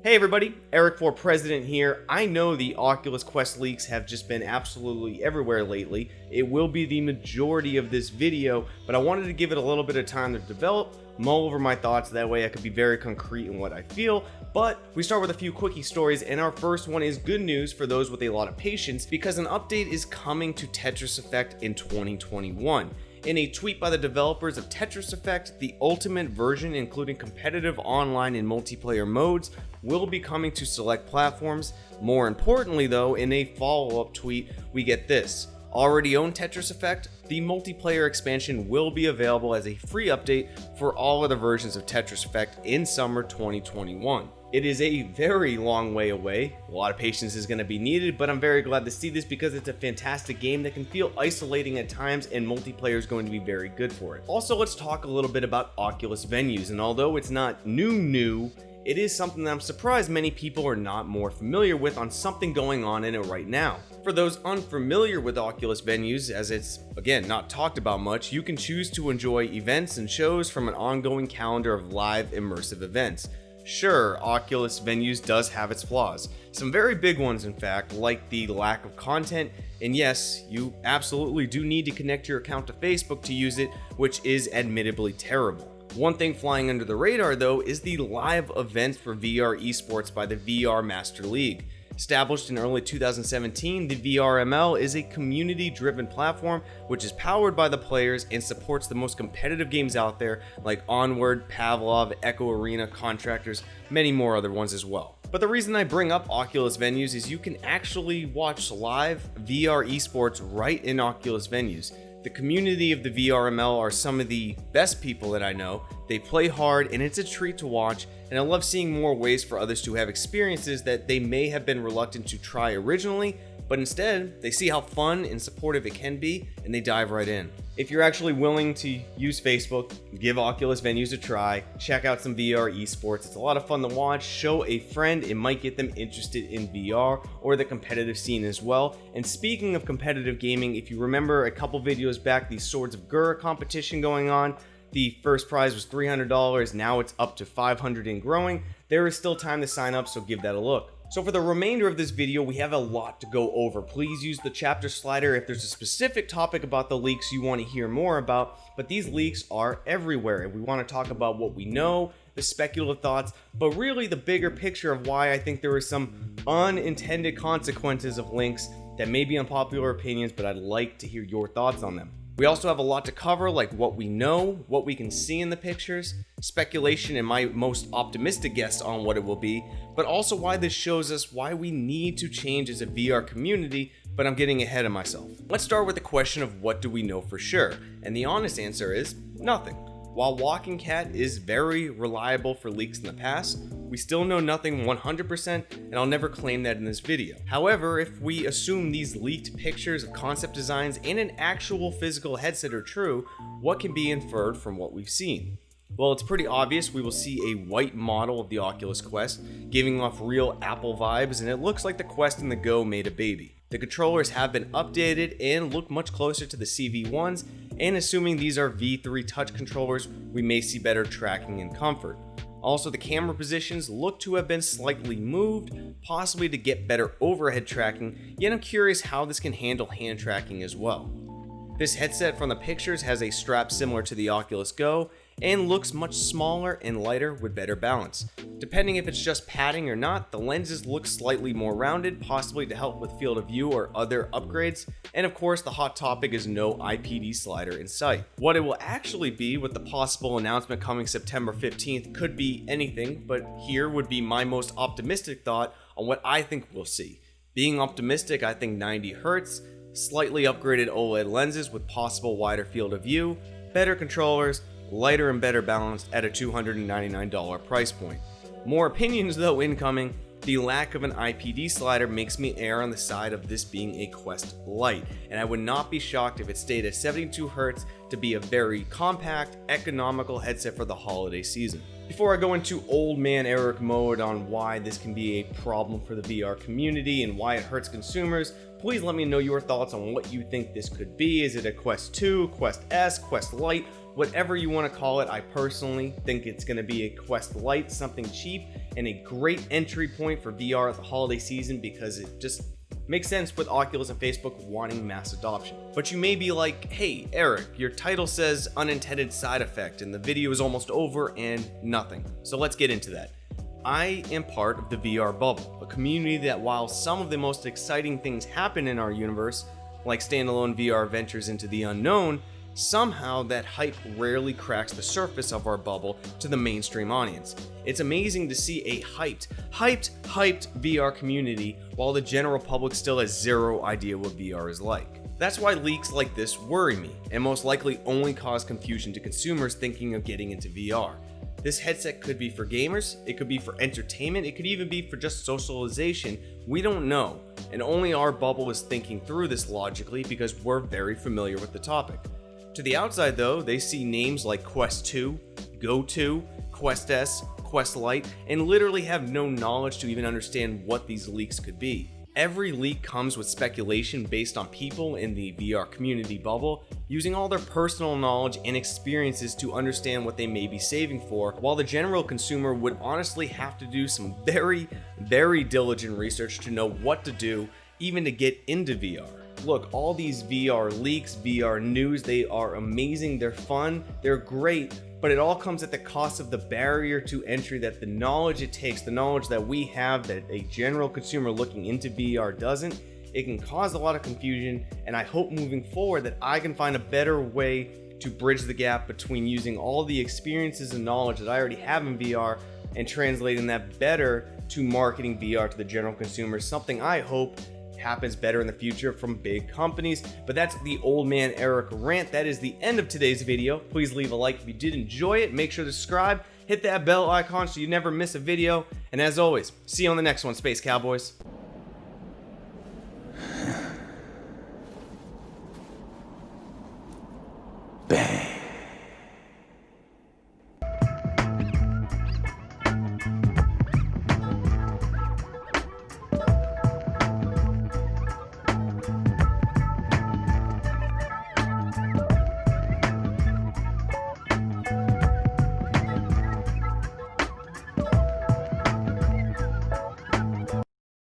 Hey everybody, Aric for President here. I know the Oculus Quest leaks have just been absolutely everywhere lately. It will be the majority of this video, but I wanted to give it a little bit of time to develop, mull over my thoughts, that way I could be very concrete in what I feel. But we start with a few quickie stories, and our first one is good news for those with a lot of patience because an update is coming to Tetris Effect in 2021. In a tweet by the developers of Tetris Effect, the ultimate version, including competitive online and multiplayer modes, will be coming to select platforms. More importantly though, in a follow-up tweet, we get this. Already own Tetris Effect? The multiplayer expansion will be available as a free update for all of the versions of Tetris Effect in summer 2021. It is a very long way away. A lot of patience is going to be needed, but I'm very glad to see this because it's a fantastic game that can feel isolating at times, and multiplayer is going to be very good for it. Also, let's talk a little bit about Oculus venues, and although it's not new, it is something that I'm surprised many people are not more familiar with on something going on in it right now. For those unfamiliar with Oculus venues, as it's, again, not talked about much, you can choose to enjoy events and shows from an ongoing calendar of live immersive events. Sure, Oculus venues does have its flaws. Some very big ones, in fact, like the lack of content, and yes, you absolutely do need to connect your account to Facebook to use it, which is admittedly terrible. One thing flying under the radar, though, is the live events for VR Esports by the VR Master League. Established in early 2017, the VRML is a community-driven platform which is powered by the players and supports the most competitive games out there like Onward, Pavlov, Echo Arena, Contractors, many more other ones as well. But the reason I bring up Oculus venues is you can actually watch live VR esports right in Oculus venues. The community of the VRML are some of the best people that I know. They play hard and it's a treat to watch, and I love seeing more ways for others to have experiences that they may have been reluctant to try originally, but instead they see how fun and supportive it can be and they dive right in. If you're actually willing to use Facebook, give Oculus venues a try, check out some VR esports. It's a lot of fun to watch. Show a friend, it might get them interested in VR or the competitive scene as well. And speaking of competitive gaming, if you remember a couple videos back, the Swords of Burr competition going on, the first prize was $300, now it's up to $500 and growing. There is still time to sign up, so give that a look. So for the remainder of this video, we have a lot to go over. Please use the chapter slider if there's a specific topic about the leaks you want to hear more about, but these leaks are everywhere, and we want to talk about what we know, the speculative thoughts, but really the bigger picture of why I think there are some unintended consequences of leaks that may be unpopular opinions, but I'd like to hear your thoughts on them. We also have a lot to cover, like what we know, what we can see in the pictures, speculation and my most optimistic guess on what it will be, but also why this shows us why we need to change as a VR community, but I'm getting ahead of myself. Let's start with the question of what do we know for sure, and the honest answer is nothing. While Walking Cat is very reliable for leaks in the past, we still know nothing 100%, and I'll never claim that in this video. However, if we assume these leaked pictures of concept designs and an actual physical headset are true, what can be inferred from what we've seen? Well, it's pretty obvious we will see a white model of the Oculus Quest, giving off real Apple vibes, and it looks like the Quest and the Go made a baby. The controllers have been updated and look much closer to the CV1s, and assuming these are V3 touch controllers, we may see better tracking and comfort. Also, the camera positions look to have been slightly moved, possibly to get better overhead tracking, yet I'm curious how this can handle hand tracking as well. This headset from the pictures has a strap similar to the Oculus Go, and looks much smaller and lighter with better balance. Depending if it's just padding or not, the lenses look slightly more rounded, possibly to help with field of view or other upgrades, and of course the hot topic is no IPD slider in sight. What it will actually be, with the possible announcement coming September 15th, could be anything, but here would be my most optimistic thought on what I think we'll see. Being optimistic, I think 90 Hz, slightly upgraded OLED lenses with possible wider field of view, better controllers, lighter and better balanced at a $299 price point. More opinions though incoming. The lack of an IPD slider makes me err on the side of this being a Quest Lite, and I would not be shocked if it stayed at 72 Hz to be a very compact, economical headset for the holiday season. Before I go into old man Aric mode on why this can be a problem for the VR community and why it hurts consumers, please let me know your thoughts on what you think this could be. Is it a Quest 2, Quest S, Quest Lite? Whatever you want to call it, I personally think it's going to be a Quest Lite, something cheap and a great entry point for VR at the holiday season because it just makes sense with Oculus and Facebook wanting mass adoption. But you may be like, hey Aric, your title says unintended side effect and the video is almost over and nothing. So let's get into that. I am part of the VR bubble, a community that while some of the most exciting things happen in our universe, like standalone VR ventures into the unknown, somehow that hype rarely cracks the surface of our bubble to the mainstream audience. It's amazing to see a hyped VR community while the general public still has zero idea what VR is like. That's why leaks like this worry me, and most likely only cause confusion to consumers thinking of getting into VR. This headset could be for gamers, it could be for entertainment, it could even be for just socialization. We don't know, and only our bubble is thinking through this logically because we're very familiar with the topic. To the outside though, they see names like Quest 2, Go 2, Quest S, Quest Lite, and literally have no knowledge to even understand what these leaks could be. Every leak comes with speculation based on people in the VR community bubble using all their personal knowledge and experiences to understand what they may be saving for, while the general consumer would honestly have to do some very diligent research to know what to do even to get into VR. Look, all these VR leaks, VR news, they are amazing, they're fun, they're great, but it all comes at the cost of the barrier to entry that the knowledge it takes, the knowledge that we have that a general consumer looking into VR doesn't. It can cause a lot of confusion, and I hope moving forward that I can find a better way to bridge the gap between using all the experiences and knowledge that I already have in VR and translating that better to marketing VR to the general consumer, something I hope happens better in the future from big companies. But that's the old man Aric rant. That is the end of today's video. Please leave a like if you did enjoy it. Make sure to subscribe, hit that bell icon so you never miss a video. And as always, see you on the next one, Space Cowboys.